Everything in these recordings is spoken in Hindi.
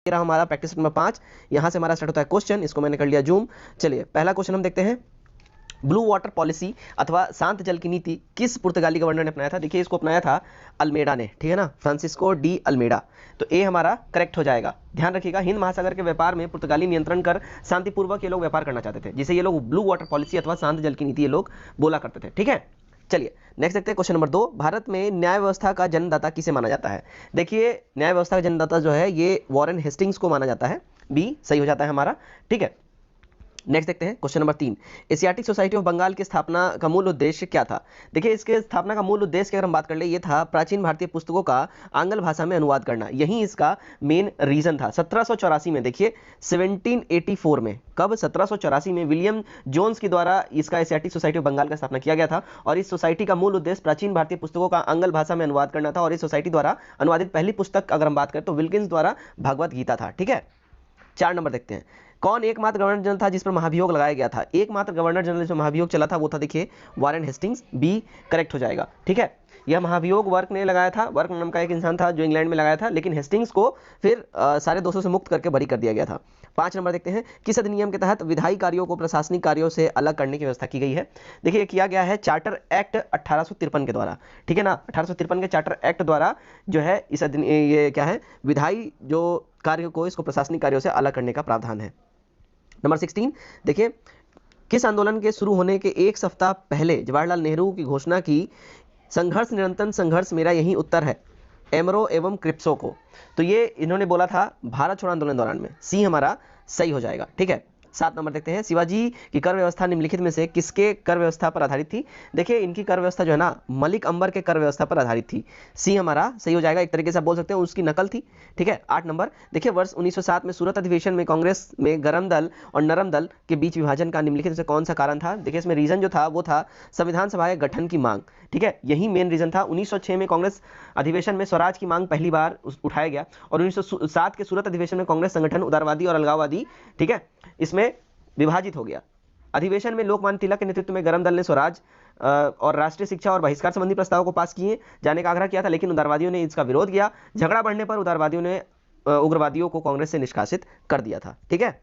ये रहा हमारा प्रैक्टिस नंबर 5। यहाँ से हमारा स्टार्ट होता है क्वेश्चन, इसको मैंने कर लिया जूम। चलिए पहला क्वेश्चन हम देखते हैं। ब्लू वाटर पॉलिसी अथवा शांत जल की नीति किस पुर्तगाली गवर्नर ने अपनाया था? देखिए इसको अपनाया था अल्मेडा ने, ठीक है ना, फ्रांसिस्को डी अल्मेडा। तो ए हमारा करेक्ट हो जाएगा। ध्यान रखिएगा, हिंद महासागर के व्यापार में पुर्तगाली नियंत्रण कर शांतिपूर्वक ये लोग व्यापार करना चाहते थे, जिसे ये लोग ब्लू वाटर पॉलिसी अथवा शांत जल की नीति ये लोग बोला करते थे, ठीक है। चलिए नेक्स्ट देखते हैं क्वेश्चन नंबर 2। भारत में न्याय व्यवस्था का जन्मदाता किसे माना जाता है? देखिए न्याय व्यवस्था का जन्मदाता जो है ये वॉरेन हेस्टिंग्स को माना जाता है। बी सही हो जाता है हमारा, ठीक है। नेक्स्ट देखते हैं question number 3। Asiatic Society of Bengal की स्थापना का मूल उद्देश्य क्या था? देखिए इसके स्थापना का मूल उद्देश्य की अगर हम बात कर ले, ये था प्राचीन भारतीय पुस्तकों का आंग्ल भाषा में अनुवाद करना। यही इसका मेन रीजन था। 1784 में, देखिए 1784 में, कब? 1784 में विलियम जोन्स के द्वारा इसका एशियाटिक सोसाइटी ऑफ बंगाल का स्थापना किया गया था। और इस सोसाइटी का मूल उद्देश्य प्राचीन भारतीय पुस्तकों का आंग्ल भाषा में अनुवाद करना था। और इस सोसाइटी द्वारा अनुवादित पहली पुस्तक अगर हम बात करें तो विल्किंस द्वारा भगवत गीता था, ठीक है। 4 नंबर देखते हैं। कौन एकमात्र गवर्नर जनरल था जिस पर महाभियोग लगाया गया था? एकमात्र गवर्नर जनरल जो महाभियोग चला था वो था, देखिए वॉरेन हेस्टिंग्स। बी करेक्ट हो जाएगा, ठीक है। यह महाभियोग वर्क ने लगाया था। वर्क नाम का एक इंसान था जो इंग्लैंड में लगाया था, लेकिन हेस्टिंग्स को फिर सारे दोषों से मुक्त करके बरी कर दिया गया था। 5 नंबर देखते हैं। किस अधिनियम के तहत विधायी कार्यों को प्रशासनिक कार्यों से अलग करने की व्यवस्था की गई है? देखिए किया गया है चार्टर एक्ट 1853 के द्वारा, ठीक है ना। 1853 के चार्टर एक्ट द्वारा जो है इस ये क्या है, विधायी जो कार्य को इसको प्रशासनिक कार्यों से अलग करने का प्रावधान है। नंबर 16 देखिए, किस आंदोलन के शुरू होने के एक सप्ताह पहले जवाहरलाल नेहरू की घोषणा की, संघर्ष निरंतर संघर्ष मेरा यही उत्तर है, एमरो एवं क्रिप्सो को? तो ये इन्होंने बोला था भारत छोड़ो आंदोलन दौरान में। सी हमारा सही हो जाएगा, ठीक है। 7 नंबर देखते हैं। शिवाजी की कर व्यवस्था निम्नलिखित में से किसके कर व्यवस्था पर आधारित थी? देखिए इनकी कर व्यवस्था जो है ना मलिक अंबर के कर व्यवस्था पर आधारित थी। सी हमारा सही हो जाएगा। एक तरीके से आप बोल सकते हैं उसकी नकल थी, ठीक है। 8 नंबर देखिए, वर्ष 1907 में सूरत अधिवेशन में कांग्रेस में गरम दल और नरम दल के बीच विभाजन का निम्नलिखित में से कौन सा कारण था? देखिए इसमें रीजन जो था वो था संविधान सभा के गठन की मांग, ठीक है। यही मेन रीजन था। 1906 में कांग्रेस अधिवेशन में स्वराज की मांग पहली बार उठाया गया। और 1907 के सूरत अधिवेशन में कांग्रेस संगठन उदारवादी और अलगाववादी, ठीक है, इसमें विभाजित हो गया। अधिवेशन में लोकमान्य तिलक के नेतृत्व में गरम दल ने स्वराज और राष्ट्रीय शिक्षा और बहिष्कार संबंधी प्रस्ताव को पास किए जाने का आग्रह किया था, लेकिन उदारवादियों ने इसका विरोध किया। झगड़ा बढ़ने पर उदारवादियों ने उग्रवादियों को कांग्रेस से निष्कासित कर दिया था, ठीक है।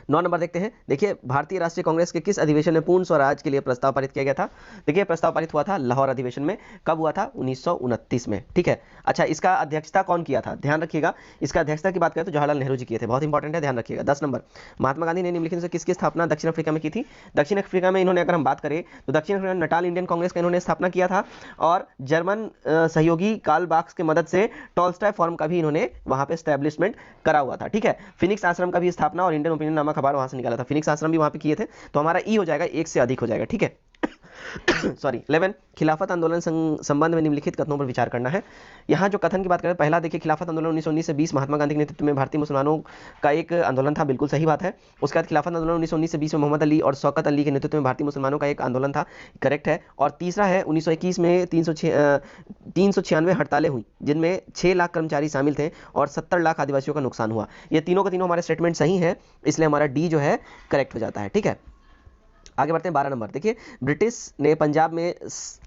9 नंबर देखते हैं। देखिए भारतीय राष्ट्रीय कांग्रेस के किस अधिवेशन में पूर्ण स्वराज के लिए प्रस्ताव पारित किया गया था? देखिए प्रस्ताव पारित हुआ था लाहौर अधिवेशन में। कब हुआ था? 1929 में, ठीक है। अच्छा, इसका अध्यक्षता कौन किया था? ध्यान रखिएगा, इसका अध्यक्षता की बात करें तो जवाहरलाल नेहरू जी किए थे। बहुत इंपॉर्टेंट है, ध्यान रखिएगा। 10 नंबर, महात्मा गांधी ने निम्नलिखित से किसकी स्थापना दक्षिण अफ्रीका में की थी? दक्षिण अफ्रीका में इन्होंने, अगर हम बात करें तो दक्षिण अफ्रीका में नटाल इंडियन कांग्रेस का इन्होंने स्थापना किया था। और जर्मन सहयोगी कार्ल मार्क्स की मदद से टॉलस्टॉय फॉर्म का भी इन्होंने वहां पे एस्टैब्लिशमेंट करा हुआ था, ठीक है। फिनिक्स आश्रम का भी स्थापना और इंडियन ओपिनियन नामक अखबार वहां से निकाला था। फिनिक्स आश्रम भी वहां पे किए थे। तो हमारा ई हो जाएगा, एक से अधिक हो जाएगा, ठीक है। सॉरी 11, खिलाफत आंदोलन संबंध में निम्नलिखित कथनों पर विचार करना है। यहाँ जो कथन की बात करें, पहला देखिए खिलाफत आंदोलन 1919 से 20 महात्मा गांधी के नेतृत्व में भारतीय मुसलमानों का एक आंदोलन था, बिल्कुल सही बात है। उसके बाद खिलाफत आंदोलन 1919 से 20 में मोहम्मद अली और शौकत अली के नेतृत्व में भारतीय मुसलमानों का एक आंदोलन था, करेक्ट है। और तीसरा है 1921 में 396 हड़तालें हुई, जिनमें 6 लाख कर्मचारी शामिल थे और 70 लाख आदिवासियों का नुकसान हुआ। ये तीनों के तीनों हमारे स्टेटमेंट सही है, इसलिए हमारा डी जो है करेक्ट हो जाता है, ठीक है। आगे बढ़ते हैं 12 नंबर। देखिए ब्रिटिश ने पंजाब में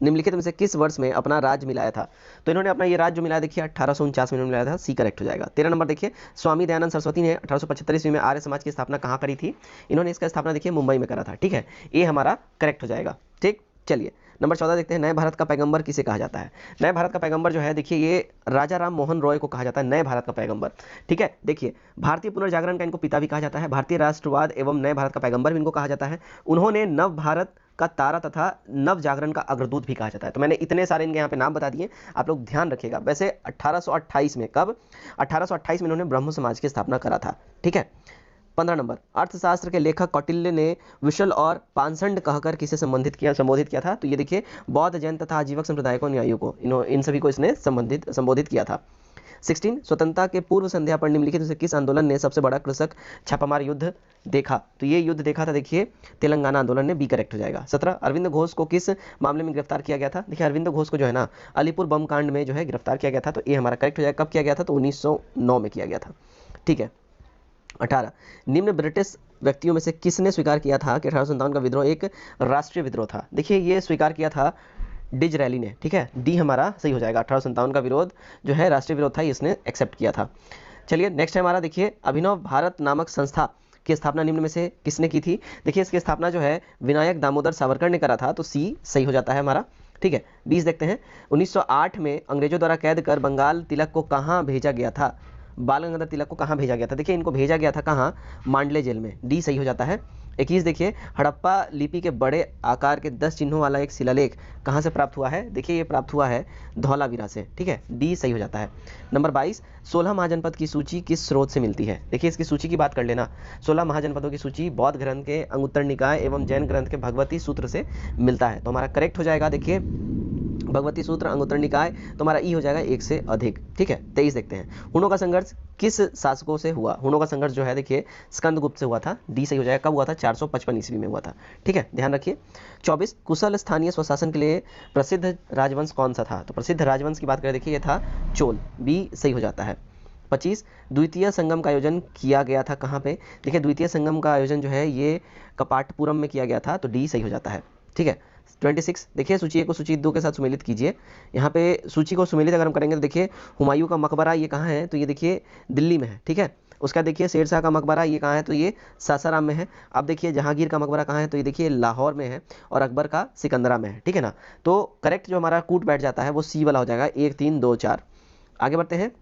निम्नलिखित में से किस वर्ष में अपना राज्य मिलाया था? तो इन्होंने अपना ये राज्य मिलाया, देखिए 1849 में मिलाया था। सी करेक्ट हो जाएगा। 13 नंबर देखिए, स्वामी दयानंद सरस्वती ने 1875 ईस्वी में आर्य समाज की स्थापना कहाँ करी थी? इन्होंने इसका स्थापना देखिए मुंबई में करा था, ठीक है। ये हमारा करेक्ट हो जाएगा, ठीक। चलिए नंबर 14 देखते हैं। नए भारत का पैगंबर किसे कहा जाता है? नए भारत का पैगंबर जो है, देखिए ये राजा राम मोहन रॉय को कहा जाता है नए भारत का पैगंबर, ठीक है। देखिए भारतीय पुनर्जागरण का इनको पिता भी कहा जाता है, भारतीय राष्ट्रवाद एवं नए भारत का पैगंबर भी इनको कहा जाता है। उन्होंने नव भारत का तारा तथा नव जागरण का अग्रदूत भी कहा जाता है। तो मैंने इतने सारे इनके यहाँ पे नाम बता दिए, आप लोग ध्यान रखिएगा। वैसे 1828 में, कब? 1828 में इन्होंने ब्रह्म समाज की स्थापना करा था, ठीक है। 15 नंबर, अर्थशास्त्र के लेखक कौटिल्य ने विशल और पाषंड कहकर किसे संबोधित किया था? तो ये देखिए बौद्ध, जैन तथा आजीवक संप्रदाय को, न्यायियों को, इन सभी को इसने संबोधित किया था। 16, स्वतंत्रता के पूर्व संध्या पर निम्नलिखित में से किस आंदोलन ने सबसे बड़ा कृषक छापामार युद्ध देखा? तो ये युद्ध देखा था देखिए तेलंगाना आंदोलन ने। बी करेक्ट हो जाएगा। 17, अरविंद घोष को किस मामले में गिरफ्तार किया गया था? देखिए अरविंद घोष को जो है ना अलीपुर बम कांड में जो है गिरफ्तार किया गया था। तो ये हमारा करेक्ट हो जाएगा। कब किया गया था? तो 1909 में किया गया था, ठीक है। 18, निम्न ब्रिटिश व्यक्तियों में से किसने स्वीकार किया था कि 1857 का विद्रोह एक राष्ट्रीय विद्रोह था? देखिए ये स्वीकार किया था डिजरैली ने, ठीक है। डी हमारा सही हो जाएगा। 1857 का विरोध जो है राष्ट्रीय विरोध था, इसने एक्सेप्ट किया था। चलिए नेक्स्ट है हमारा, देखिए अभिनव भारत नामक संस्था की स्थापना निम्न में से किसने की थी? देखिए इसकी स्थापना जो है विनायक दामोदर सावरकर ने करा था, तो सी सही हो जाता है हमारा। ठीक है, 20 देखते हैं। 1908 में अंग्रेजों द्वारा कैद कर बंगाल तिलक को कहाँ भेजा गया था? बाल गंगाधर तिलक को कहाँ भेजा गया था? देखिए इनको भेजा गया था कहाँ? मांडले जेल में, डी सही हो जाता है। 21 देखिए, हड़प्पा लिपि के बड़े आकार के 10 चिन्हों वाला एक शिलालेख कहाँ से प्राप्त हुआ है? देखिए ये प्राप्त हुआ है धौलावीरा से। ठीक है, डी सही हो जाता है। नंबर 22, 16 महाजनपद की सूची किस स्रोत से मिलती है? देखिए इसकी सूची की बात कर लेना। 16 महाजनपदों की सूची बौद्ध ग्रंथ के अंगुत्तर निकाय एवं जैन ग्रंथ के भगवती सूत्र से मिलता है, तो हमारा करेक्ट हो जाएगा देखिए भगवती सूत्र अंगुत्तर निकाय, तो हमारा ई हो जाएगा एक से अधिक। ठीक है, 23 देखते हैं, हुणों का संघर्ष किस शासकों से हुआ? हुणों का संघर्ष जो है देखिए स्कंदगुप्त से हुआ था, डी सही हो जाएगा। कब हुआ था? 455 ईस्वी में हुआ था। ठीक है, ध्यान रखिए। 24, कुशल स्थानीय स्वशासन के लिए प्रसिद्ध राजवंश कौन सा था? तो प्रसिद्ध राजवंश की बात करें देखिए ये था चोल, बी सही हो जाता है। 25, द्वितीय संगम का आयोजन किया गया था कहाँ पे? देखिए द्वितीय संगम का आयोजन जो है ये कपाटपुरम में किया गया था, तो डी सही हो जाता है। ठीक है, 26 देखिए, सूची 1 को सूची 2 के साथ सुमेलित कीजिए। यहाँ पे सूची को सुमेलित अगर हम करेंगे तो देखिए हुमायूं का मकबरा ये कहाँ है? तो ये देखिए दिल्ली में है। ठीक है, उसका देखिए शेरशाह का मकबरा ये कहाँ है? तो ये सासाराम में है। अब देखिए जहांगीर का मकबरा कहाँ है? तो ये देखिए लाहौर में है, और अकबर का सिकंदरा में है। ठीक है ना, तो करेक्ट जो हमारा कूट बैठ जाता है वो सी वाला हो जाएगा, 1 3 2 4। आगे बढ़ते हैं।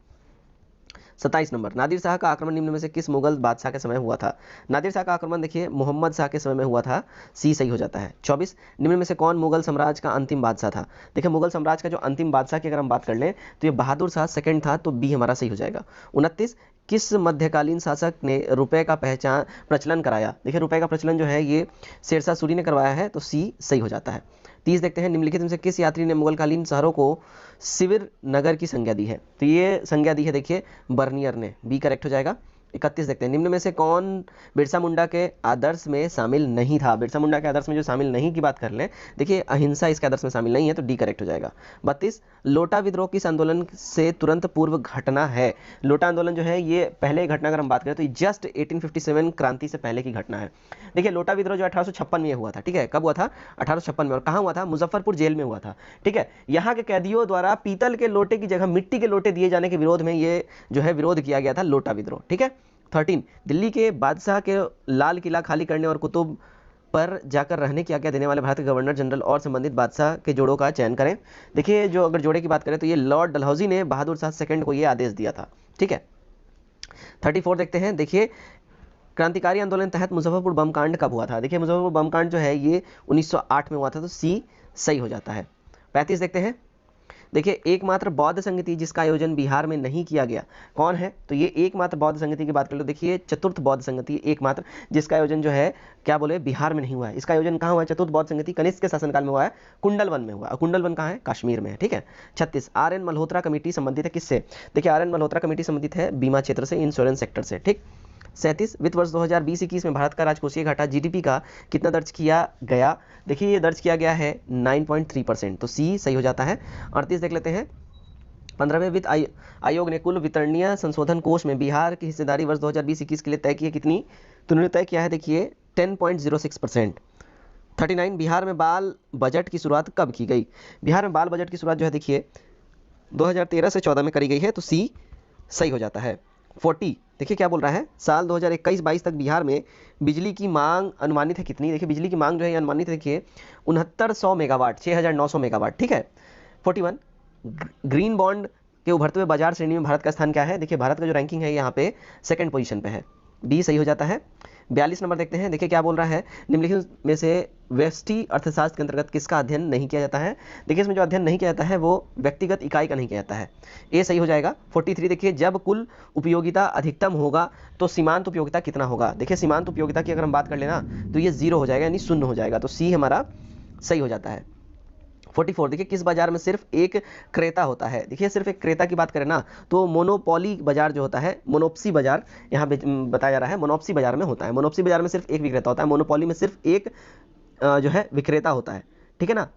27 नंबर, नादिर शाह का आक्रमण निम्न में से किस मुगल बादशाह के समय हुआ था? नादिर शाह का आक्रमण देखिए मोहम्मद शाह के समय में हुआ था, सी सही हो जाता है। 24, निम्न में से कौन मुगल साम्राज्य का अंतिम बादशाह था? देखिए मुगल साम्राज्य का जो अंतिम बादशाह की अगर हम बात कर लें तो ये बहादुर शाह सेकंड था, तो बी हमारा सही हो जाएगा। 29, किस मध्यकालीन शासक ने रुपए का प्रचलन कराया? देखिए रुपए का प्रचलन जो है ये शेरशाह सूरी ने करवाया है, तो सी सही हो जाता है। 30 देखते हैं, निम्नलिखित में से किस यात्री ने मुगलकालीन शहरों को शिविर नगर की संज्ञा दी है? तो ये संज्ञा दी है देखिए बर्नियर ने, बी करेक्ट हो जाएगा। 31 देखते हैं, निम्न में से कौन बिरसा मुंडा के आदर्श में शामिल नहीं था? बिरसा मुंडा के आदर्श में जो शामिल नहीं की बात कर लें, देखिए अहिंसा इसके आदर्श में शामिल नहीं है, तो डी करेक्ट हो जाएगा। 32, लोटा विद्रोह किस आंदोलन से तुरंत पूर्व घटना है? लोटा आंदोलन जो है ये पहले घटना अगर हम बात करें तो जस्ट 1857 क्रांति से पहले की घटना है। देखिए लोटा विद्रोह जो 1856 में हुआ था। ठीक है, कब हुआ था? 1856 में, और कहाँ हुआ था? मुजफ्फरपुर जेल में हुआ था। ठीक है, यहाँ के कैदियों द्वारा पीतल के लोटे की जगह मिट्टी के लोटे दिए जाने के विरोध में ये जो है विरोध किया गया था, लोटा विद्रोह। ठीक है, 13, दिल्ली के बादशाह के लाल किला खाली करने और कुतुब पर जाकर रहने की आज्ञा देने वाले भारत के गवर्नर जनरल और संबंधित बादशाह के जोड़ों का चयन करें। देखिए जो अगर जोड़े की बात करें तो ये लॉर्ड डलहौजी ने बहादुर शाह सेकंड को ये आदेश दिया था। ठीक है, 34 देखते हैं, देखिए क्रांतिकारी आंदोलन तहत मुजफ्फरपुर बम कांड कब हुआ था? देखिए मुजफ्फरपुर बम कांड जो है ये 1908 में हुआ था, तो सी सही हो जाता है। 35 देखते हैं, देखिए एकमात्र बौद्ध संगति जिसका आयोजन बिहार में नहीं किया गया कौन है? तो ये एकमात्र बौद्ध संगति की बात कर लो, देखिए चतुर्थ बौद्ध संगति एकमात्र जिसका आयोजन जो है क्या बोले बिहार में नहीं हुआ है। इसका आयोजन कहाँ हुआ है? चतुर्थ बौद्ध संगति कनिष्क के शासनकाल में हुआ है, कुंडलवन में हुआ। कुंडलवन कहाँ है? कश्मीर में है। ठीक है, 36, आर.एन. मल्होत्रा कमेटी संबंधित है किससे? देखिए आर.एन. मल्होत्रा कमेटी संबंधित है बीमा क्षेत्र से, इंश्योरेंस सेक्टर से। ठीक, 37, वित्त वर्ष 2020-21 में भारत का राजकोषीय घाटा जीडीपी का कितना दर्ज किया गया? देखिए ये दर्ज किया गया है 9.3%, तो सी सही हो जाता है। 38 देख लेते हैं, 15वें वित्त आयोग ने कुल वितरणीय संशोधन कोष में बिहार की हिस्सेदारी वर्ष 2020-21 के लिए तय की है कितनी? तो उन्होंने तय किया है देखिए 10.06%। 39, बिहार में बाल बजट की शुरुआत कब की गई? बिहार में बाल बजट की शुरुआत जो है देखिए 2013 से 14 में करी गई है, तो सी सही हो जाता है। 40 देखिए क्या बोल रहा है, साल 2021-22 तक बिहार में बिजली की मांग अनुमानित है कितनी? देखिए बिजली की मांग जो है अनुमानित है देखिए 6900 मेगावाट, 6900 मेगावाट। ठीक है, 41, ग्रीन बॉन्ड के उभरते हुए बाजार श्रेणी में भारत का स्थान क्या है? देखिए भारत का जो रैंकिंग है यहाँ पे सेकंड पोजीशन पे है, डी सही हो जाता है। 42 नंबर देखते हैं, देखिए क्या बोल रहा है, निम्नलिखित में से व्यष्टि अर्थशास्त्र के अंतर्गत किसका अध्ययन नहीं किया जाता है? देखिए इसमें जो अध्ययन नहीं किया जाता है वो व्यक्तिगत इकाई का नहीं किया जाता है, ए सही हो जाएगा। 43 देखिए, जब कुल उपयोगिता अधिकतम होगा तो सीमांत उपयोगिता कितना होगा? देखिए सीमांत उपयोगिता की अगर हम बात कर लेना तो ये 0 हो जाएगा, यानी शून्य हो जाएगा, तो सी हमारा सही हो जाता है। 44 देखिए, किस बाजार में सिर्फ एक क्रेता होता है? देखिए सिर्फ एक क्रेता की बात करें ना तो मोनोपोली बाजार जो होता है, मोनोप्सी बाजार यहाँ बताया जा रहा है, मोनोप्सी बाजार में होता है। मोनोप्सी बाजार में सिर्फ एक विक्रेता होता है, मोनोपोली में सिर्फ एक जो है विक्रेता होता है। ठीक है ना,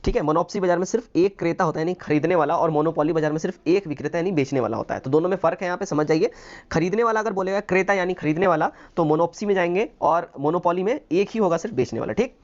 ठीक है, मोनोप्सी बाजार में सिर्फ एक क्रेता होता है यानी खरीदने वाला, और मोनोपोली बाजार में सिर्फ एक विक्रेता यानी बेचने वाला होता है। तो दोनों में फर्क है, यहाँ पे समझ जाइए। खरीदने वाला अगर बोलेगा क्रेता यानी खरीदने वाला तो मोनोप्सी में जाएंगे, और मोनोपोली में एक ही होगा सिर्फ बेचने वाला। ठीक,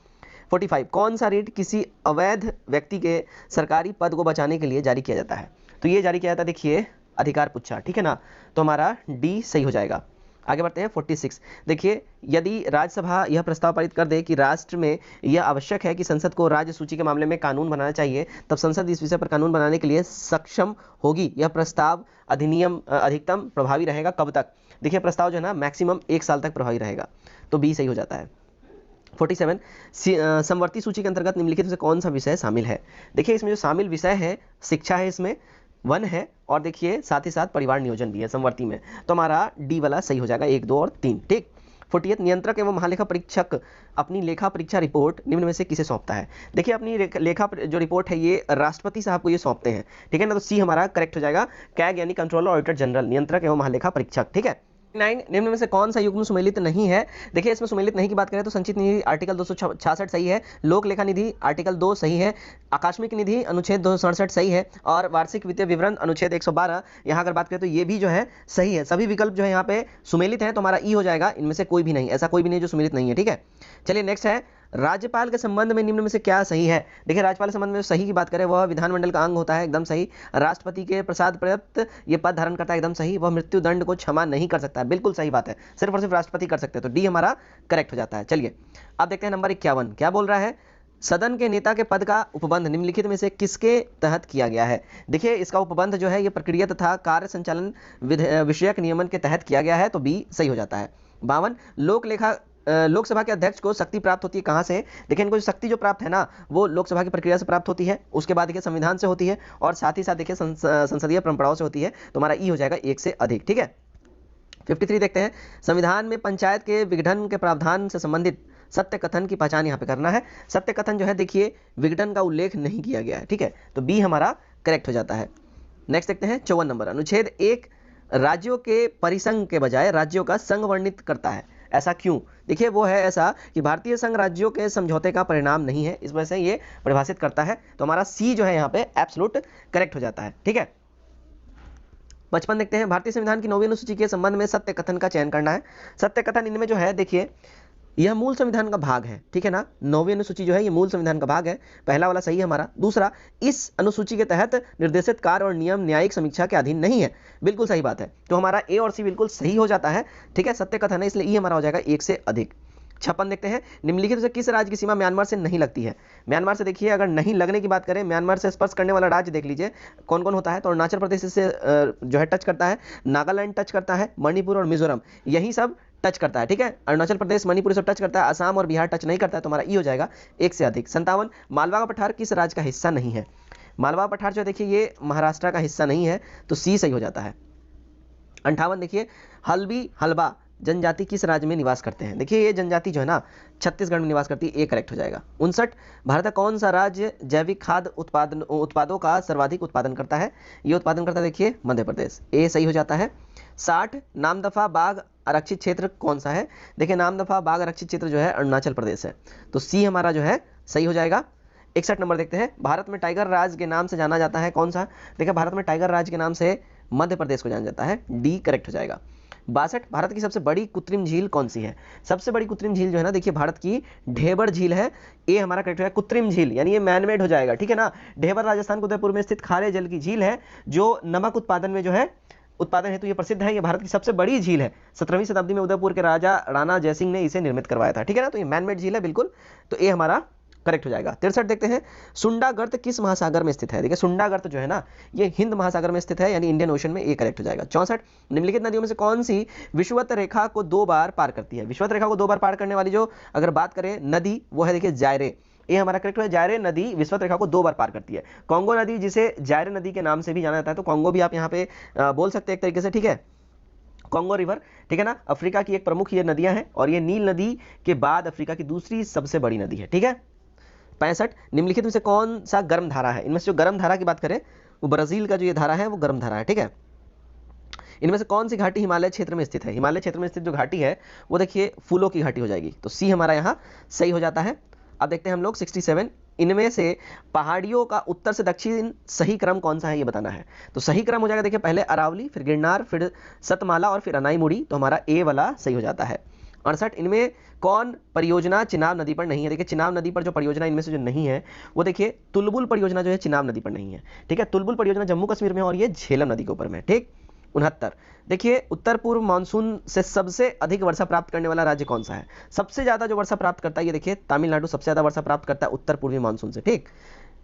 45, कौन सा रेट किसी अवैध व्यक्ति के सरकारी पद को बचाने के लिए जारी किया जाता है? तो ये जारी किया जाता है देखिए अधिकार पुच्छा, ठीक है ना, तो हमारा डी सही हो जाएगा। आगे बढ़ते हैं 46। देखिए, यदि राज्यसभा यह प्रस्ताव पारित कर दे कि राष्ट्र में यह आवश्यक है कि संसद को राज्य सूची के मामले में कानून बनाना चाहिए, तब संसद इस विषय पर कानून बनाने के लिए सक्षम होगी। यह प्रस्ताव अधिनियम अधिकतम प्रभावी रहेगा कब तक? देखिए, प्रस्ताव जो है ना मैक्सिमम 1 साल तक प्रभावी रहेगा, तो बी सही हो जाता है। 47, समवर्ती सूची के अंतर्गत निम्नलिखित में से कौन सा विषय शामिल है? देखिए, इसमें जो शामिल विषय है शिक्षा है, इसमें वन है, और देखिए साथ ही साथ परिवार नियोजन भी है समवर्ती में, तो हमारा डी वाला सही हो जाएगा, 1, 2 और 3, ठीक। 48, नियंत्रक एवं महालेखा परीक्षक अपनी लेखा परीक्षा रिपोर्ट निम्न में से किसे सौंपता है? देखिए, अपनी लेखा जो रिपोर्ट है ये राष्ट्रपति साहब को ये सौंपते हैं, ठीक है ना, तो सी हमारा करेक्ट हो जाएगा। कैग यानी कंट्रोलर ऑडिटर जनरल, नियंत्रक एवं महालेखा परीक्षक, ठीक है। 9, निम्न में से कौन सा युग्म सुमेलित नहीं है? देखिए, इसमें सुमेलित नहीं की बात करें तो संचित निधि आर्टिकल 266 सही है, लोक लेखा निधि आर्टिकल 2 सही है, आकस्मिक निधि अनुच्छेद 267 सही है, और वार्षिक वित्तीय विवरण अनुच्छेद 112 यहाँ अगर बात करें तो ये भी जो है सही है। सभी विकल्प जो है यहाँ पे सुमेलित हैं, तो हमारा ई हो जाएगा, इनमें से कोई भी नहीं, ऐसा कोई भी नहीं जो सुमेलित नहीं है, ठीक है। चलिए नेक्स्ट है, राज्यपाल के संबंध में निम्न में से क्या सही है? देखिए, राज्यपाल के संबंध में सही की बात करें, वह विधानमंडल का अंग होता है, एकदम सही। राष्ट्रपति के प्रसाद पर्याप्त ये पद धारण करता है, एकदम सही। वह मृत्यु दंड को क्षमा नहीं कर सकता है, बिल्कुल सही बात है, सिर्फ और सिर्फ राष्ट्रपति कर सकते हैं, तो डी हमारा करेक्ट हो जाता है। चलिए अब देखते हैं नंबर 51 क्या बोल रहा है। सदन के नेता के पद का उपबंध निम्नलिखित में से किसके तहत किया गया है? देखिए, इसका उपबंध जो है ये प्रक्रिया तथा कार्य संचालन विषयक नियमन के तहत किया गया है, तो बी सही हो जाता है। 52, लोकसभा के अध्यक्ष को शक्ति प्राप्त होती है कहां से? देखिए, इनको शक्ति जो प्राप्त है ना वो लोकसभा की प्रक्रिया से प्राप्त होती है, उसके बाद देखिए संविधान से होती है, और साथ ही साथ देखिए संसदीय परंपराओं से होती है, तो हमारा ई हो जाएगा 1 से अधिक, ठीक है। 53 देखते हैं, संविधान में पंचायत के विघटन के प्रावधान से संबंधित सत्य कथन की पहचान यहाँ पे करना है। सत्य कथन जो है देखिए विघटन का उल्लेख नहीं किया गया है, ठीक है, तो बी हमारा करेक्ट हो जाता है। नेक्स्ट देखते हैं 54 नंबर, अनुच्छेद 1 राज्यों के परिसंघ के बजाय राज्यों का संघ वर्णित करता है, ऐसा क्यों? देखिए, वो है ऐसा कि भारतीय संघ राज्यों के समझौते का परिणाम नहीं है, इस वजह से ये परिभाषित करता है, तो हमारा सी जो है यहाँ पे एब्सोल्यूट करेक्ट हो जाता है, ठीक है। 55 देखते हैं, भारतीय संविधान की 9वीं अनुसूची के संबंध में सत्य कथन का चयन करना है। सत्य कथन इनमें जो है देखिए यह मूल संविधान का भाग है, ठीक है ना, 9वीं अनुसूची जो है ये मूल संविधान का भाग है, पहला वाला सही है हमारा। दूसरा, इस अनुसूची के तहत निर्देशित कार्य और नियम न्यायिक समीक्षा के अधीन नहीं है, बिल्कुल सही बात है, तो हमारा ए और सी बिल्कुल सही हो जाता है, ठीक है। सत्य कथन है इसलिए ई हमारा हो जाएगा 1 से अधिक। 56 देखते हैं, निम्नलिखित से किस राज्य की सीमा म्यांमार से नहीं लगती है? म्यांमार से देखिए अगर नहीं लगने की बात करें, म्यांमार से स्पर्श करने वाला राज्य देख लीजिए कौन कौन होता है, तो अरुणाचल प्रदेश से जो है टच करता है, नागालैंड टच करता है, मणिपुर और मिजोरम यही सब टच करता है, ठीक है। अरुणाचल प्रदेश मणिपुर सब टच करता है, असम और बिहार टच नहीं करता है, तो हमारा ई हो जाएगा 1 से अधिक। 57, मालवा का पठार किस राज्य का हिस्सा नहीं है? मालवा पठार जो देखिए ये महाराष्ट्र का हिस्सा नहीं है, तो सी सही हो जाता है। 58 देखिए, हल्बी हलबा जनजाति किस राज्य में निवास करते हैं? देखिए, ये जनजाति जो है ना छत्तीसगढ़ में निवास करती है, ए करेक्ट हो जाएगा। 59, भारत का कौन सा राज्य जैविक खाद्य उत्पादों का सर्वाधिक उत्पादन करता है? ये उत्पादन करता है देखिए मध्य प्रदेश, ए सही हो जाता है। 60, नामदफा बाघ आरक्षित क्षेत्र कौन सा है? देखिए, नामदफा बाघ आरक्षित क्षेत्र जो है अरुणाचल प्रदेश है, तो सी हमारा जो है सही हो जाएगा। 61 नंबर देखते हैं, भारत में टाइगर राज के नाम से जाना जाता है कौन सा? देखिए, भारत में टाइगर राज के नाम से मध्य प्रदेश को जाना जाता है, डी करेक्ट हो जाएगा। 62, भारत की सबसे बड़ी कृत्रिम झील कौन सी है? सबसे बड़ी कृत्रिम झील जो है ना देखिए भारत की ढेबर झील है, ए हमारा करेक्ट है। कृत्रिम झील यानी ये मैनमेड हो जाएगा, ठीक है ना। ढेबर राजस्थान के उदयपुर में स्थित खारे जल की झील है, जो नमक उत्पादन में जो है उत्पादन हेतु ये प्रसिद्ध है, ये भारत की सबसे बड़ी झील है। 17वीं शताब्दी में उदयपुर के राजा राणा जयसिंह ने इसे निर्मित करवाया था, ठीक है ना, तो ये मैनमेड झील है बिल्कुल, तो ए हमारा करेक्ट हो जाएगा। 63 देखते हैं, सुंडा गर्त किस महासागर में स्थित है? देखिए, सुंडा गर्त जो है ना ये हिंद महासागर में स्थित है, यानी इंडियन ओशन में, ए करेक्ट हो जाएगा। 64, निम्नलिखित नदियों में से कौन सी विषुवत रेखा को 2 बार पार करती है? विषुवत रेखा को 2 बार पार करने वाली जो अगर बात करें नदी वो है देखिए जायरे, ये हमारा करेक्ट है। जायरे नदी विषुवत रेखा को 2 बार पार करती है। कांगो नदी जिसे जायरे नदी के नाम से भी जाना जाता है, तो कांगो भी आप यहाँ पे बोल सकते हैं एक तरीके से, ठीक है, कांगो रिवर, ठीक है ना, अफ्रीका की एक प्रमुख ये नदियां हैं, और ये नील नदी के बाद अफ्रीका की दूसरी सबसे बड़ी नदी है, ठीक है। 65, निम्नलिखित में से कौन सा गर्म धारा है? इनमें से जो गर्म धारा की बात करें वो ब्राजील का जो ये धारा है वो गर्म धारा है, ठीक है। इनमें से कौन सी घाटी हिमालय क्षेत्र में स्थित है? हिमालय क्षेत्र में स्थित जो घाटी है वो देखिए फूलों की घाटी हो जाएगी, तो सी हमारा यहाँ सही हो जाता है। अब देखते हैं हम लोग 67, इनमें से पहाड़ियों का उत्तर से दक्षिण सही क्रम कौन सा है ये बताना है। तो सही क्रम हो जाएगा देखिए पहले अरावली, फिर गिरनार, फिर सतमाला और फिर अनाईमुड़ी, तो हमारा ए वाला सही हो जाता है। 68 इनमें कौन परियोजना चिनाब नदी पर नहीं है? देखिए चिनाब नदी पर जो परियोजना इनमें से जो नहीं है वो देखिए तुलबुल परियोजना जो है चिनाब नदी पर नहीं है, ठीक है। तुलबुल परियोजना जम्मू कश्मीर में और ये झेलम नदी के ऊपर में, ठीक। 69 देखिए उत्तर पूर्व मानसून से सबसे अधिक वर्षा प्राप्त करने वाला राज्य कौन सा है? सबसे ज्यादा जो वर्षा प्राप्त करता है ये देखिए तमिलनाडु सबसे ज्यादा वर्षा प्राप्त करता है उत्तर पूर्वी मानसून से, ठीक।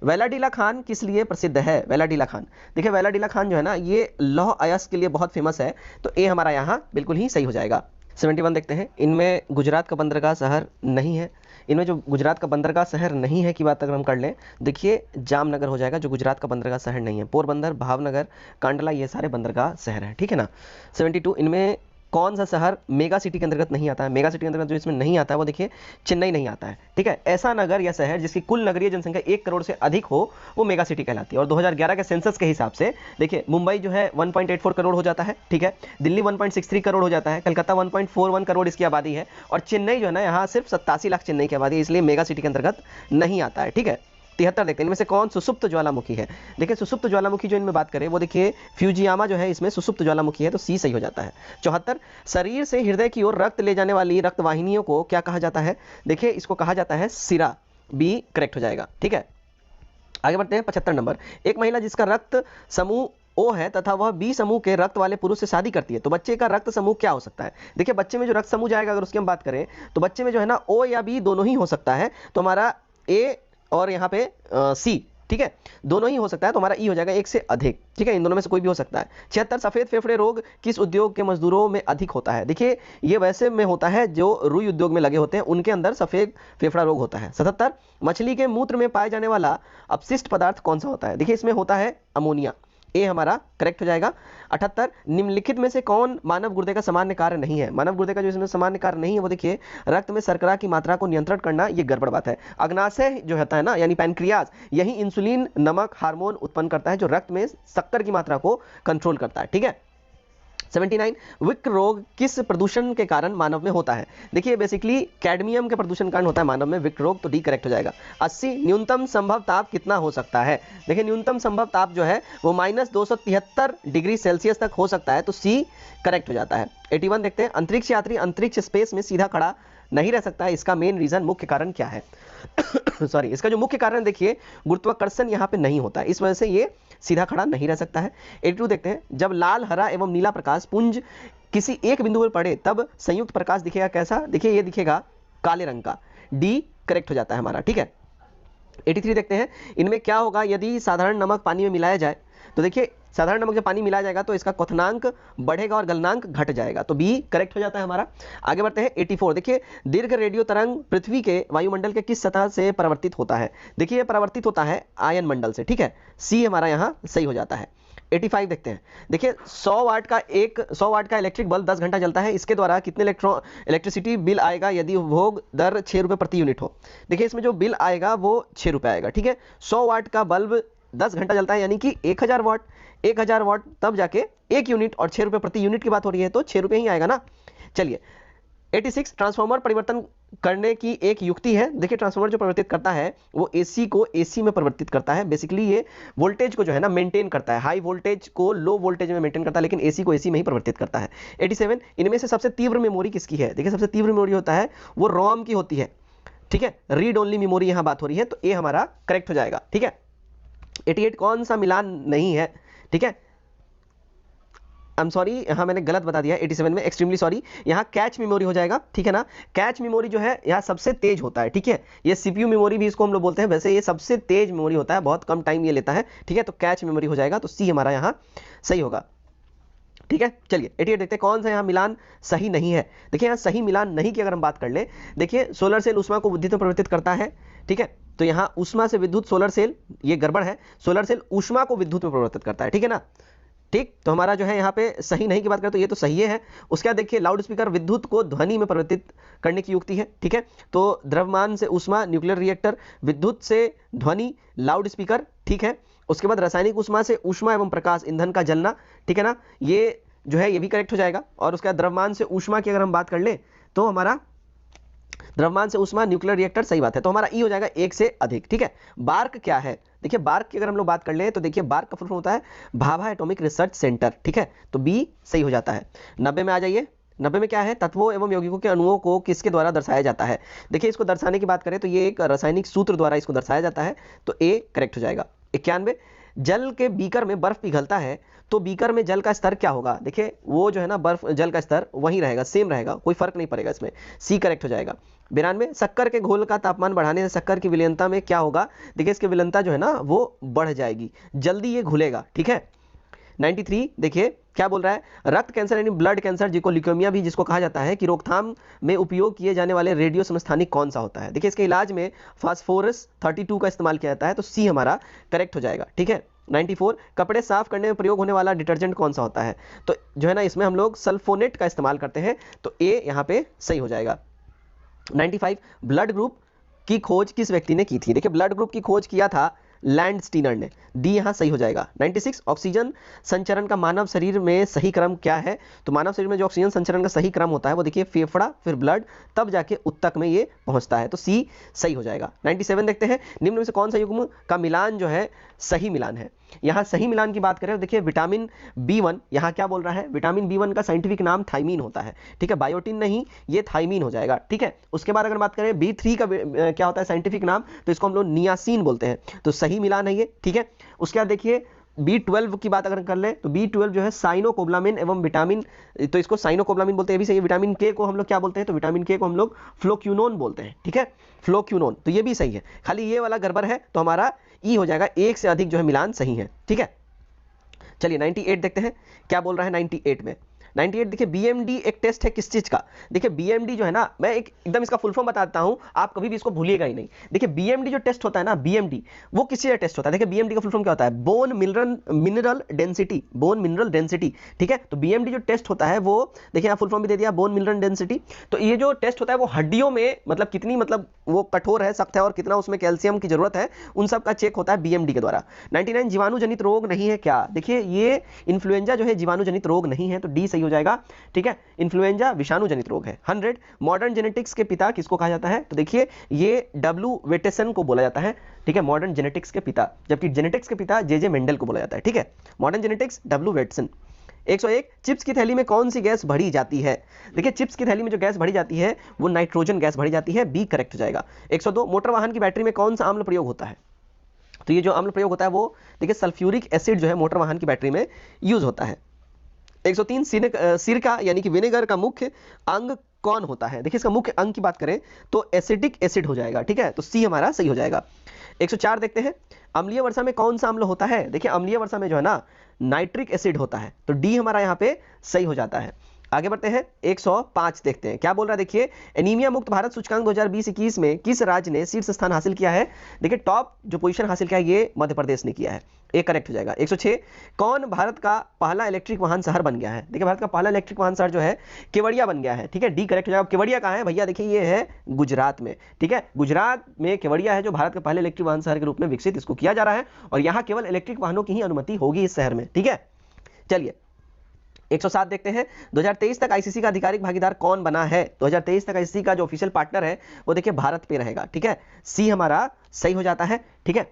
वेलाडीला खान किस लिए प्रसिद्ध है? वेलाडीला खान, देखिए वेलाडीला खान जो है ना ये लौह अयस्क के लिए बहुत फेमस है, तो ए हमारा यहाँ बिल्कुल ही सही हो जाएगा। 71 देखते हैं, इनमें गुजरात का बंदरगाह शहर नहीं है। इनमें जो गुजरात का बंदरगाह शहर नहीं है की बात अगर हम कर लें, देखिए जामनगर हो जाएगा जो गुजरात का बंदरगाह शहर नहीं है। पोरबंदर, भावनगर, कांडला ये सारे बंदरगाह शहर हैं, ठीक है ना। 72 इनमें कौन सा शहर मेगा सिटी के अंतर्गत नहीं आता है? मेगा सिटी के अंतर्गत जो इसमें नहीं आता है वो देखिए चेन्नई नहीं आता है, ठीक है। ऐसा नगर या शहर जिसकी कुल नगरीय जनसंख्या 1 करोड़ से अधिक हो वो मेगा सिटी कहलाती है। और 2011 के सेंसस के हिसाब से देखिए मुंबई जो है 1.84 करोड़ हो जाता है, ठीक है। दिल्ली 1.63 करोड़ हो जाता है, कलकत्ता 1.41 करोड़ इसकी आबादी है, और चेन्नई जो है ना यहाँ सिर्फ 87 लाख चेन्नई की आबादी है, इसलिए मेगा सिटी के अंतर्गत नहीं आता है, ठीक है। 73 देखते हैं, इनमें से कौन सुसुप्त ज्वालामुखी है? देखिए सुसुप्त ज्वालामुखी जो इनमें बात करें वो देखिए फ्यूजियामा जो है इसमें सुसुप्त ज्वालामुखी है, तो सी सही हो जाता है। 74 शरीर से हृदय की ओर रक्त ले जाने वाली रक्त वाहिनियों को क्या कहा जाता है? देखिए इसको कहा जाता है सिरा, बी करेक्ट हो जाएगा, ठीक है। आगे बढ़ते हैं 75 नंबर, एक महिला जिसका रक्त समूह ओ है तथा वह बी समूह के रक्त वाले पुरुष से शादी करती है तो बच्चे का रक्त समूह क्या हो सकता है? देखिए बच्चे में जो रक्त समूह जाएगा अगर उसकी हम बात करें तो बच्चे में जो है ना ओ या बी दोनों ही हो सकता है, तो हमारा ए और यहाँ पे सी, ठीक है, दोनों ही हो सकता है, तो हमारा ई हो जाएगा एक से अधिक, ठीक है, इन दोनों में से कोई भी हो सकता है। 76 सफेद फेफड़े रोग किस उद्योग के मजदूरों में अधिक होता है? देखिए ये वैसे में होता है जो रुई उद्योग में लगे होते हैं उनके अंदर सफेद फेफड़ा रोग होता है। 77 मछली के मूत्र में पाए जाने वाला अपशिष्ट पदार्थ कौन सा होता है? देखिए इसमें होता है अमोनिया, ए हमारा करेक्ट हो जाएगा। 78 निम्नलिखित में से कौन मानव गुर्दे का सामान्य कार्य नहीं है? मानव गुर्दे का जो इसमें सामान्य कार्य नहीं है वो देखिए रक्त में शर्करा की मात्रा को नियंत्रण करना, ये गड़बड़ बात है। अग्नाशय जो होता है ना यानी पैनक्रियाज, यही इंसुलिन नमक हार्मोन उत्पन्न करता है जो रक्त में शक्कर की मात्रा को कंट्रोल करता है, ठीक है। 79 विक्र रोग किस प्रदूषण के कारण मानव में होता है? देखिए बेसिकली कैडमियम के प्रदूषण के कारण होता है मानव में विक्र रोग, तो डी करेक्ट हो जाएगा। 80 न्यूनतम संभव ताप कितना हो सकता है? देखिए न्यूनतम संभव ताप जो है वो -273 डिग्री सेल्सियस तक हो सकता है, तो सी करेक्ट हो जाता है। 81 देखते हैं, अंतरिक्ष यात्री अंतरिक्ष स्पेस में सीधा खड़ा नहीं रह सकता है, इसका मेन रीजन मुख्य कारण क्या है? सॉरी, इसका जो मुख्य कारण देखिए गुरुत्वाकर्षण यहाँ पे नहीं होता है, इस वजह से ये सीधा खड़ा नहीं रह सकता है। 82 देखते हैं, जब लाल हरा एवं नीला प्रकाश पुंज किसी एक बिंदु पर पड़े तब संयुक्त प्रकाश दिखेगा कैसा? देखिए ये दिखेगा काले रंग का, डी करेक्ट हो जाता है हमारा, ठीक है। 83 देखते हैं, इनमें क्या होगा यदि साधारण नमक पानी में मिलाया जाए? तो देखिए साधारण नमक जब पानी मिलाया जाएगा तो इसका क्वथनांक बढ़ेगा और गलनांक घट जाएगा, तो बी करेक्ट हो जाता है हमारा। आगे बढ़ते हैं 84 देखिए, दीर्घ रेडियो तरंग पृथ्वी के वायुमंडल के किस सतह से परावर्तित होता है? देखिए ये परावर्तित होता है आयन मंडल से, ठीक है, सी हमारा यहाँ सही हो जाता है। 85 देखते हैं, देखिए 100 वाट का इलेक्ट्रिक बल्ब 10 घंटा जलता है, इसके द्वारा कितने इलेक्ट्रिसिटी बिल आएगा यदि उपभोग दर 6 रुपये प्रति यूनिट हो? देखिए इसमें जो बिल आएगा वो 6 रुपये आएगा, ठीक है। 100 वाट का बल्ब 10 घंटा जलता है यानी कि 1000 वाट, 1000 वाट तब जाके 1 यूनिट, और 6 रुपये प्रति यूनिट की बात हो रही है तो 6 रुपये ही आएगा ना। चलिए 86 ट्रांसफार्मर परिवर्तन करने की एक युक्ति है। देखिए ट्रांसफार्मर जो परिवर्तित करता है वो एसी को एसी में परिवर्तित करता है, बेसिकली ये वोल्टेज को जो है ना मेंटेन करता है, हाई वोल्टेज को लो वोल्टेज में मेंटेन करता है, लेकिन एसी को एसी में ही परिवर्तित करता है। 87 इनमें से सबसे तीव्र मेमोरी किसकी है? देखिए सबसे तीव्र मेमोरी होता है वो रोम की होती है, ठीक है, रीड ओनली मेमोरी यहाँ बात हो रही है, तो ए हमारा करेक्ट हो जाएगा, ठीक है। 88 कौन सा मिलान नहीं है? ठीक है, आई एम सॉरी, यहाँ मैंने गलत बता दिया 87 में, एक्सट्रीमली सॉरी, यहाँ कैच मेमोरी हो जाएगा, ठीक है ना। कैच मेमोरी जो है यहाँ सबसे तेज होता है, ठीक है, ये सीपीयू मेमोरी भी इसको हम लोग बोलते हैं, वैसे ये सबसे तेज मेमोरी होता है, बहुत कम टाइम ये लेता है, ठीक है, तो कैच मेमोरी हो जाएगा, तो सी हमारा यहाँ सही होगा, ठीक है। चलिए 88 देखते हैं, कौन सा यहाँ मिलान सही नहीं है? देखिए यहाँ सही मिलान नहीं की अगर हम बात कर ले, देखिए सोलर सेल ऊष्मा को विद्युत में परिवर्तित करता है, ठीक है, तो यहाँ ऊष्मा से विद्युत सोलर सेल, ये गड़बड़ है, सोलर सेल ऊष्मा को विद्युत में परिवर्तित करता है, ठीक है ना, ठीक, तो हमारा जो है यहाँ पे सही नहीं की बात करें तो ये तो सही है। उसके बाद देखिए लाउड स्पीकर विद्युत को ध्वनि में परिवर्तित करने की युक्ति है, ठीक है, तो द्रव्यमान से ऊष्मा न्यूक्लियर रिएक्टर, विद्युत से ध्वनि लाउड स्पीकर, ठीक है। उसके बाद रासायनिक ऊष्मा से ऊष्मा एवं प्रकाश ईंधन का जलना, ठीक है ना, ये जो है ये भी करेक्ट हो जाएगा। और उसके बाद द्रव्यमान से ऊष्मा की अगर हम बात कर ले तो हमारा द्रव्यमान से ऊष्मा न्यूक्लियर रिएक्टर सही बात है, तो हमारा ई हो जाएगा एक से अधिक, ठीक है। बार्क क्या है? देखिए बार्क की अगर हम लोग बात कर ले तो देखिए बार्क का फुल फॉर्म होता है भाभा एटॉमिक रिसर्च सेंटर, ठीक है, तो बी सही हो जाता है। 90 में आ जाइए, 90 में क्या है, तत्वों एवं यौगिकों के अणुओं को किसके द्वारा दर्शाया जाता है। देखिए इसको दर्शाने की बात करें तो ये एक रासायनिक सूत्र द्वारा इसको दर्शाया जाता है, तो ए करेक्ट हो जाएगा। 91, जल के बीकर में बर्फ पिघलता है तो बीकर में जल का स्तर क्या होगा। देखिए वो जो है ना बर्फ जल का स्तर वही रहेगा, सेम रहेगा, कोई फर्क नहीं पड़ेगा इसमें, सी करेक्ट हो जाएगा। 92, शक्कर के घोल का तापमान बढ़ाने से शक्कर की विलयनता में क्या होगा। देखिए इसकी विलयनता जो है ना वो बढ़ जाएगी, जल्दी ये घुलेगा, ठीक है। 93 देखिए क्या बोल रहा है, रक्त कैंसर यानी ब्लड कैंसर जिसको ल्यूकेमिया भी जिसको कहा जाता है की रोकथाम में उपयोग किए जाने वाले रेडियो समस्थानिक कौन सा होता है। देखिए इसके इलाज में फास्फोरस 32 का इस्तेमाल किया जाता है, तो सी हमारा करेक्ट हो जाएगा, ठीक है। 94, कपड़े साफ करने में प्रयोग होने वाला डिटर्जेंट कौन सा होता है। तो जो है ना इसमें हम लोग सल्फोनेट का इस्तेमाल करते हैं, तो ए यहाँ पे सही हो जाएगा। 95, ब्लड ग्रुप की खोज किस व्यक्ति ने की थी। देखिए ब्लड ग्रुप की खोज किया था लैंडस्टीनर ने, डी यहाँ सही हो जाएगा। 96, ऑक्सीजन संचरण का मानव शरीर में सही क्रम क्या है। तो मानव शरीर में जो ऑक्सीजन संचरण का सही क्रम होता है वो देखिए फेफड़ा फिर ब्लड तब जाके उत्तक में ये पहुंचता है, तो सी सही हो जाएगा। 97 देखते हैं, निम्न में से कौन सा युग्म का मिलान जो है सही मिलान है। यहाँ सही मिलान की बात करें तो देखिए विटामिन B1 यहाँ क्या बोल रहा है, विटामिन B1 का साइंटिफिक नाम थाइमीन होता है, ठीक है, बायोटिन नहीं, ये थाइमीन हो जाएगा, ठीक है। उसके बाद अगर बात करें B3 का क्या होता है साइंटिफिक नाम, तो इसको हम लोग नियासिन बोलते हैं, तो सही मिलान है ये, ठीक है। उसके बाद देखिए B12 की बात अगर कर ले तो B12 जो है साइनोकोब्लामिन एवं विटामिन, तो इसको साइनोकोब्लामिन बोलते हैं, भी सही। विटामिन के को हम लोग क्या बोलते हैं, तो विटामिन के को हम लोग फ्लोक्यूनोन बोलते हैं, ठीक है, फ्लोक्यूनोन, तो ये भी सही है, खाली ये वाला गड़बड़ है, तो हमारा ई हो जाएगा, एक से अधिक जो है मिलान सही है, ठीक है। चलिए 98 देखते हैं क्या बोल रहा है 98 में। 98 देखिए BMD एक टेस्ट है किस चीज का। देखिए BMD जो है ना, मैं एकदम इसका फुल फॉर्म बताता हूं, आप कभी भी इसको भूलिएगा ही नहीं। देखिए BMD जो टेस्ट होता है ना, BMD वो किस चीज का टेस्ट होता है। देखिए BMD का फुल फॉर्म क्या होता है, bone mineral density, bone mineral density, ठीक है। तो BMD जो टेस्ट होता है वो देखिए यहाँ फुल फॉर्म भी दे दिया, बोन मिनरल डेंसिटी। तो ये जो टेस्ट होता है वो हड्डियों में मतलब कितनी मतलब वो कठोर है, सख्त है और कितना उसमें कैल्शियम की जरूरत है, उन सब का चेक होता है BMD के द्वारा। 99 जीवाणु जनित रोग नहीं है क्या। देखिए ये इन्फ्लुएंजा जो है जीवाणु जनित रोग नहीं है, तो डी सही हो जाएगा, ठीक है। इन्फ्लुएंजा विषाणु जनित रोग है। 100 मॉडर्न जेनेटिक्स के पिता किसको कहा जाता है। तो देखिए ये W वेटेसन को बोला जाता है, ठीक है, मॉडर्न जेनेटिक्स के पिता, जबकि जेनेटिक्स के पिता जे मेंडल को बोला जाता है, ठीक है। Modern genetics W वेटेसन। 101 चिप्स की थैली में कौन सी गैस भरी जाती है। देखिए चिप्स की थैली में जो गैस भरी जाती है वो नाइट्रोजन गैस भरी जाती है, बी करेक्ट हो जाएगा। 102 मोटर वाहन की बैटरी में कौन सा अम्ल प्रयोग होता है। तो ये जो अम्ल प्रयोग होता है वो देखिए सल्फ्यूरिक एसिड जो है मोटर वाहन की बैटरी में यूज होता है। 103 सिरका यानी कि विनेगर का मुख्य अंग कौन होता है। देखिए इसका मुख्य अंग की बात करें तो एसिडिक एसिड हो जाएगा, ठीक है, तो सी हमारा सही हो जाएगा। 104 देखते हैं अम्लीय वर्षा में कौन सा अम्ल होता है। देखिए अम्लीय वर्षा में जो है ना नाइट्रिक एसिड होता है, तो डी हमारा यहाँ पे सही हो जाता है। आगे बढ़ते हैं 105 देखते हैं क्या बोल रहा है। देखिए एनीमिया मुक्त भारत सूचकांक 2020-21 में किस राज्य ने शीर्ष स्थान हासिल किया है। देखिए टॉप जो पोजीशन हासिल किया है ये मध्य प्रदेश ने किया है, एक करेक्ट हो जाएगा। 106 कौन भारत का पहला इलेक्ट्रिक वाहन शहर बन गया है। देखिए भारत का पहला इलेक्ट्रिक वाहन शहर जो है केवड़िया बन गया है, ठीक है, डी करेक्ट हो जाएगा। केवड़िया कहाँ है भैया, देखिए ये है गुजरात में, ठीक है, गुजरात में केवड़िया है जो भारत के पहले इलेक्ट्रिक वाहन शहर के रूप में विकसित इसको किया जा रहा है, और यहाँ केवल इलेक्ट्रिक वाहनों की ही अनुमति होगी इस शहर में, ठीक है। चलिए 107 देखते हैं 2023 तक आईसीसी का आधिकारिक भागीदार कौन बना है। 2023 तक आईसीसी का जो ऑफिशियल पार्टनर है वो देखिए भारत पे रहेगा, ठीक है, सी हमारा सही हो जाता है, ठीक है।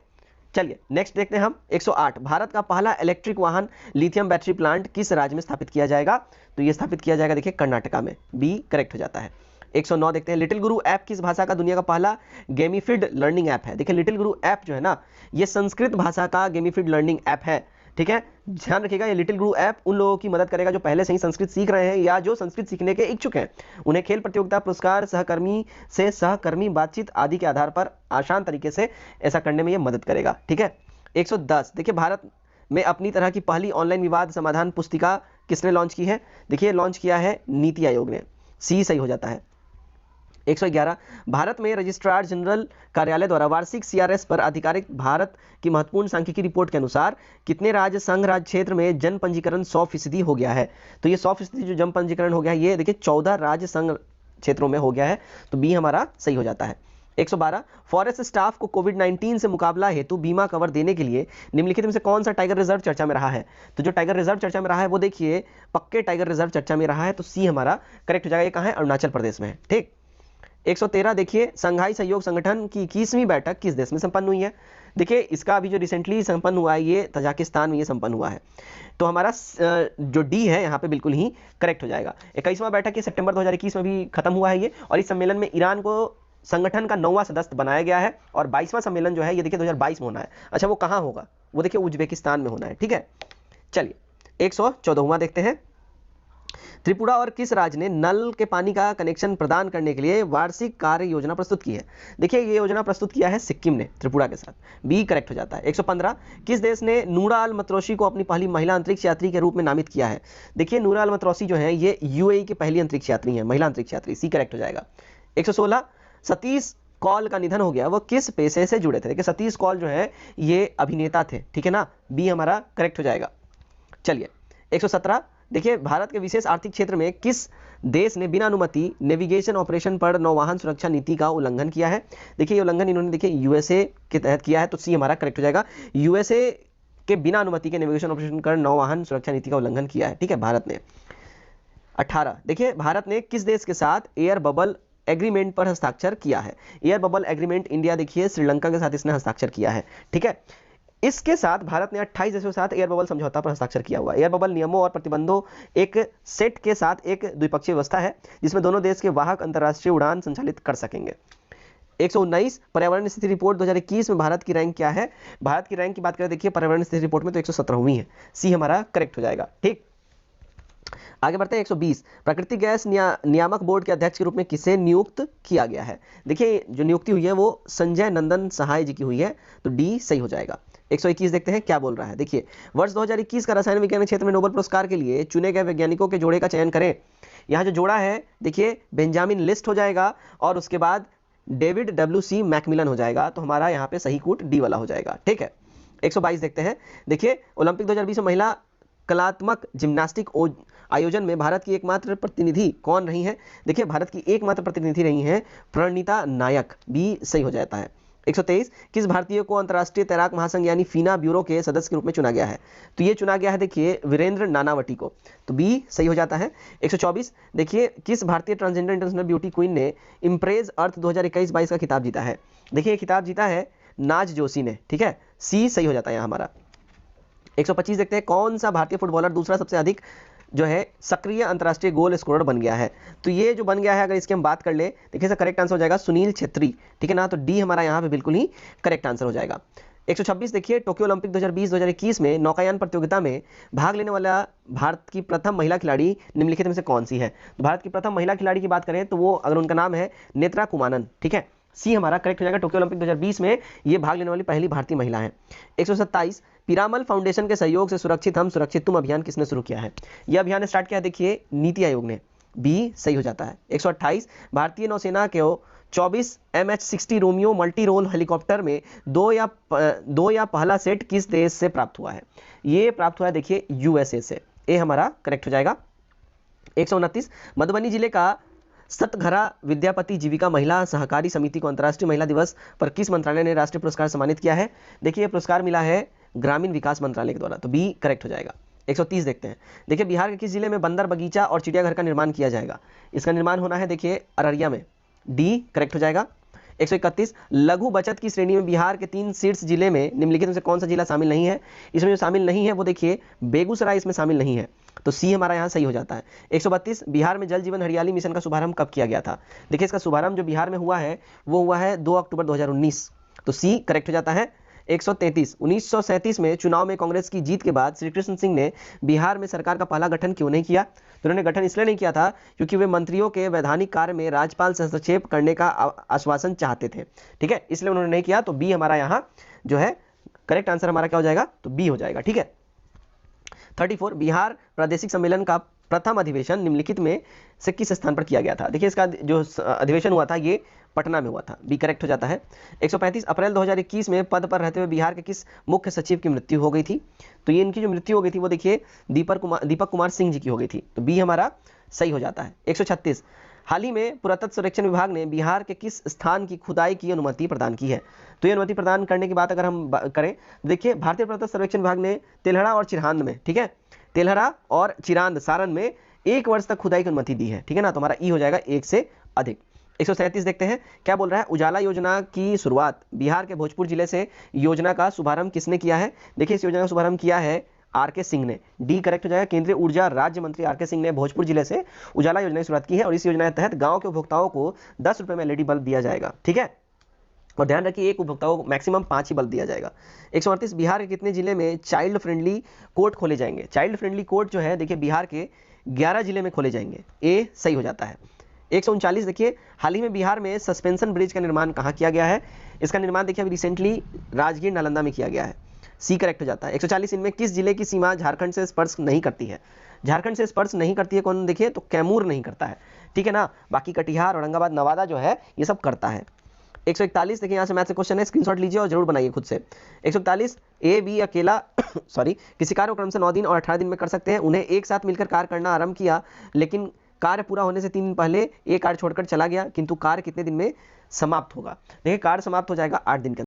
चलिए नेक्स्ट देखते हैं हम 108 भारत का पहला इलेक्ट्रिक वाहन लिथियम बैटरी प्लांट किस राज्य में स्थापित किया जाएगा। तो ये स्थापित किया जाएगा देखिए कर्नाटका में, बी करेक्ट हो जाता है। 109 देखते हैं लिटिल गुरु ऐप किस भाषा का दुनिया का पहला गेमिफिड लर्निंग ऐप है। देखिए लिटिल गुरु ऐप जो है ना ये संस्कृत भाषा का गेमिफिड लर्निंग ऐप है, ठीक है, ध्यान रखिएगा। ये लिटिल गुरु ऐप उन लोगों की मदद करेगा जो पहले से ही संस्कृत सीख रहे हैं या जो संस्कृत सीखने के इच्छुक हैं। उन्हें खेल प्रतियोगिता पुरस्कार सहकर्मी से सहकर्मी बातचीत आदि के आधार पर आसान तरीके से ऐसा करने में ये मदद करेगा, ठीक है। 110 देखिए भारत में अपनी तरह की पहली ऑनलाइन विवाद समाधान पुस्तिका किसने लॉन्च की है। देखिए लॉन्च किया है नीति आयोग ने, सी सही हो जाता है। 111 भारत में रजिस्ट्रार जनरल कार्यालय द्वारा वार्षिक CRS पर आधिकारिक भारत की महत्वपूर्ण सांख्यिकी रिपोर्ट के अनुसार कितने राज्य संघ राज्य क्षेत्र में जन पंजीकरण 100% हो गया है। तो ये 100% जो जन पंजीकरण हो गया है ये देखिए 14 राज्य संघ क्षेत्रों में हो गया है, तो बी हमारा सही हो जाता है। 112 फॉरेस्ट स्टाफ को कोविड-19 से मुकाबला हेतु बीमा कवर देने के लिए निम्नलिखित में से कौन सा टाइगर रिजर्व चर्चा में रहा है। तो जो टाइगर रिजर्व चर्चा में रहा है वो देखिए पक्के टाइगर रिजर्व चर्चा में रहा है, तो सी हमारा करेक्ट हो जाएगा। ये कहाँ है, अरुणाचल प्रदेश में है, ठीक। 113 देखिए संघाई सहयोग संगठन की 21वीं बैठक किस देश में संपन्न हुई है। देखिए इसका अभी जो रिसेंटली संपन्न हुआ है ये तजाकिस्तान में ये संपन्न हुआ है। तो हमारा जो डी है यहाँ पे बिल्कुल ही करेक्ट हो जाएगा। 21वां बैठक ये सितंबर 2021 में भी खत्म हुआ है ये, और इस सम्मेलन में ईरान को संगठन का 9वां सदस्य बनाया गया है। और 22वां सम्मेलन जो है ये देखिए 2022 में होना है। अच्छा वो कहाँ होगा, वो देखिए उज्बेकिस्तान में होना है। ठीक है, चलिए 114वां देखते हैं। त्रिपुरा और किस राज्य ने नल के पानी का कनेक्शन प्रदान करने के लिए वार्षिक कार्य योजना प्रस्तुत की है? देखिए ये योजना प्रस्तुत किया है सिक्किम ने त्रिपुरा के साथ, बी करेक्ट हो जाता है। 115 किस देश ने नूरा अल मतरोशी को अपनी पहली महिला अंतरिक्ष यात्री के रूप में नामित किया है? देखिए नूरा अल मतरोशी जो है ये यूएई की पहली अंतरिक्ष यात्री है, महिला अंतरिक्ष यात्री, सी करेक्ट हो जाएगा। 116 सतीश कौल का निधन हो गया, वो किस पेशे से जुड़े थे? देखिए सतीश कौल जो है ये अभिनेता थे, ठीक है ना, बी हमारा करेक्ट हो जाएगा। चलिए 117 देखिए भारत के विशेष आर्थिक क्षेत्र में किस देश ने बिना अनुमति नेविगेशन ऑपरेशन पर नौवाहन सुरक्षा नीति का उल्लंघन किया है? देखिए ये उल्लंघन इन्होंने देखिए यूएसए के तहत किया है, तो सी हमारा करेक्ट हो जाएगा। यूएसए के बिना अनुमति के नेविगेशन ऑपरेशन कर नौवाहन सुरक्षा नीति का उल्लंघन किया है, ठीक है, भारत ने। 18 देखिए भारत ने किस देश के साथ एयर बबल एग्रीमेंट पर हस्ताक्षर किया है? एयर बबल एग्रीमेंट इंडिया देखिए श्रीलंका के साथ इसने हस्ताक्षर किया है, ठीक है। इसके साथ भारत ने 28 देशों के साथ एयर बबल समझौता पर हस्ताक्षर किया हुआ है। एयर बबल नियमों और प्रतिबंधों एक सेट के साथ एक द्विपक्षीय व्यवस्था है जिसमें दोनों देश के वाहक अंतर्राष्ट्रीय उड़ान संचालित कर सकेंगे। 119 पर्यावरण स्थिति रिपोर्ट 2021 में भारत की रैंक क्या है? भारत की रैंक की बात करें देखिए पर्यावरण स्थिति रिपोर्ट में तो 117वीं है, सी हमारा करेक्ट हो जाएगा। ठीक, आगे बढ़ते हैं। 120 प्राकृतिक गैस नियामक बोर्ड के अध्यक्ष के रूप में किसे नियुक्त किया गया है? देखिए जो नियुक्ति हुई है वो संजय नंदन सहाय जी की हुई है, तो डी सही हो जाएगा। 121 देखते हैं क्या बोल रहा है। देखिए वर्ष 2021 का रसायन विज्ञान के क्षेत्र में नोबेल पुरस्कार के लिए चुने गए वैज्ञानिकों के जोड़े का चयन करें। यहाँ जो जोड़ा है देखिए बेंजामिन लिस्ट हो जाएगा और उसके बाद डेविड WC मैकमिलन हो जाएगा, तो हमारा यहाँ पे सही कूट डी वाला हो जाएगा। ठीक है, 122 देखते हैं। देखिए ओलंपिक 2020 में महिला कलात्मक जिम्नास्टिक आयोजन में भारत की एकमात्र प्रतिनिधि कौन रही है? देखिए भारत की एकमात्र प्रतिनिधि रही हैं प्रणीता नायक, बी सही हो जाता है। 123 किस भारतीय को अंतर्राष्ट्रीय तैराक महासंघ यानी फीना ब्यूरो के सदस्य के रूप में चुना गया है? तो ये चुना गया है देखिए वीरेंद्र नानावटी को, तो बी सही हो जाता है। 124 देखिए किस भारतीय ट्रांसजेंडर इंटरनेशनल ब्यूटी क्वीन ने इम्प्रेज अर्थ 2021-22 का खिताब जीता है? देखिए खिताब जीता है नाज जोशी ने, ठीक है, सी सही हो जाता है यहाँ हमारा। 125 देखते हैं कौन सा भारतीय फुटबॉलर दूसरा सबसे अधिक जो है सक्रिय अंतर्राष्ट्रीय गोल स्कोरर बन गया है? तो ये जो बन गया है अगर इसकी हम बात कर ले देखिए इसका करेक्ट आंसर हो जाएगा सुनील छेत्री, ठीक है ना, तो डी हमारा यहाँ पे बिल्कुल ही करेक्ट आंसर हो जाएगा। 126 देखिए टोक्यो ओलंपिक 2020-2021 में नौकायान प्रतियोगिता में भाग लेने वाला भारत की प्रथम महिला खिलाड़ी निम्नलिखित में से कौन सी है? तो भारत की प्रथम महिला खिलाड़ी की बात करें तो वो अगर उनका नाम है नेत्रा कुमानन, ठीक है, सी हमारा करेक्ट हो जाएगा। टोक्यो ओलंपिक 2020 में ये भाग लेने वाली पहली भारतीय महिला है। 127 पिरामल फाउंडेशन के सहयोग से सुरक्षित हम सुरक्षित तुम अभियान किसने शुरू किया है? यह अभियान स्टार्ट किया है देखिए नीति आयोग ने, बी सही हो जाता है। 128 भारतीय नौसेना के 24 MH-60 Romeo multi role helicopter में दो या पहला सेट किस देश से प्राप्त हुआ है? ये प्राप्त हुआ है देखिए USA से, ए हमारा करेक्ट हो जाएगा। 129 मधुबनी जिले का सतघरा विद्यापति जीविका महिला सहकारी समिति को अंतर्राष्ट्रीय महिला दिवस पर किस मंत्रालय ने राष्ट्रीय पुरस्कार सम्मानित किया है? देखिए पुरस्कार मिला है ग्रामीण विकास मंत्रालय के द्वारा, तो बी करेक्ट हो जाएगा। 130 देखते हैं। देखिए बिहार के किस जिले में बंदर बगीचा और चिड़ियाघर का निर्माण किया जाएगा? इसका निर्माण होना है देखिए अररिया में, डी करेक्ट हो जाएगा। 131 लघु बचत की श्रेणी में बिहार के 3 शीर्ष जिले में निम्नलिखित में से कौन सा जिला शामिल नहीं है? इसमें जो शामिल नहीं है वो देखिए बेगूसराय इसमें शामिल नहीं है, तो सी हमारा यहाँ सही हो जाता है। 132 बिहार में जल जीवन हरियाली मिशन का शुभारंभ कब किया गया था? देखिए इसका शुभारंभ जो बिहार में हुआ है वो हुआ है 2 अक्टूबर 2019, तो सी करेक्ट हो जाता है। 133 1937 में चुनाव में कांग्रेस की जीत के बाद श्री कृष्ण सिंह ने बिहार में सरकार का पहला गठन क्यों नहीं किया? तो उन्होंने गठन इसलिए नहीं किया था क्योंकि वे मंत्रियों के वैधानिक कार्य में राज्यपाल से हस्तक्षेप करने का आश्वासन चाहते थे, ठीक है, इसलिए उन्होंने नहीं किया, तो बी हमारा यहाँ जो है करेक्ट आंसर हमारा क्या हो जाएगा? तो बी हो जाएगा, ठीक है। 34 बिहार प्रादेशिक सम्मेलन का प्रथम अधिवेशन निम्नलिखित में से किस स्थान पर किया गया था? देखिए इसका जो अधिवेशन हुआ था ये पटना में हुआ था, बी करेक्ट हो जाता है। 135 अप्रैल 2021 में पद पर रहते हुए बिहार के किस मुख्य सचिव की मृत्यु हो गई थी? तो ये इनकी जो मृत्यु हो गई थी वो देखिए दीपक कुमार सिंह जी की हो गई थी, तो बी हमारा सही हो जाता है। 136 हाल ही में पुरातत्व सर्वेक्षण विभाग ने बिहार के किस स्थान की खुदाई की अनुमति प्रदान की है? तो ये अनुमति प्रदान करने की बात अगर हम करें देखिए भारतीय पुरातत्व सर्वेक्षण विभाग ने तेल्हड़ा और चिरांद में, ठीक है, तेल्हड़ा और चिरांद सारण में 1 वर्ष तक खुदाई की अनुमति दी है, ठीक है ना, तो हमारा ई हो जाएगा 1 से अधिक। 137 देखते हैं, क्या बोल रहा है, उजाला योजना की शुरुआत बिहार के भोजपुर जिले से योजना का शुभारंभ किसने किया है। देखिए इस योजना का शुभारंभ किया है आर.के. सिंह ने, डी करेक्ट हो जाएगा। केंद्रीय ऊर्जा राज्य मंत्री आर.के. सिंह ने भोजपुर जिले से उजाला योजना की शुरुआत की है और इस योजना के तहत गांव के उपभोक्ताओं को 10 रुपए में एलईडी बल्ब दिया जाएगा, ठीक है। और ध्यान रखिए एक उपभोक्ता को मैक्सिमम 5 ही बल्ब दिया जाएगा। 138 बिहार के कितने जिले में चाइल्ड फ्रेंडली कोर्ट खोले जाएंगे। चाइल्ड फ्रेंडली कोर्ट जो है देखिए बिहार के 11 जिले में खोले जाएंगे, ए सही हो जाता है। 139 देखिए, हाल ही में बिहार में सस्पेंशन ब्रिज का निर्माण कहाँ किया गया है। इसका निर्माण देखिए अभी रिसेंटली राजगीर नालंदा में किया गया है, सी करेक्ट हो जाता है। 140 इनमें किस जिले की सीमा झारखंड से स्पर्श नहीं करती है। झारखंड से स्पर्श नहीं करती है कौन, देखिए तो कैमूर नहीं करता है, ठीक है ना। बाकी कटिहार, औरंगाबाद, नवादा जो है ये सब करता है। 141 देखिए यहाँ से मैथ से क्वेश्चन है, स्क्रीनशॉट लीजिए और जरूर बनाइए खुद से। 141 ए बी अकेला सॉरी किसी कार्य को क्रम से 9 दिन और 18 दिन में कर सकते हैं। उन्हें एक साथ मिलकर कार्य करना आरंभ किया, लेकिन कार्य पूरा होने से 3 दिन पहले एक कार्य छोड़कर चला गया, किंतु कार्य कितने दिन में समाप्त होगा। देखिए कार्य समाप्त हो जाएगा 8 दिन के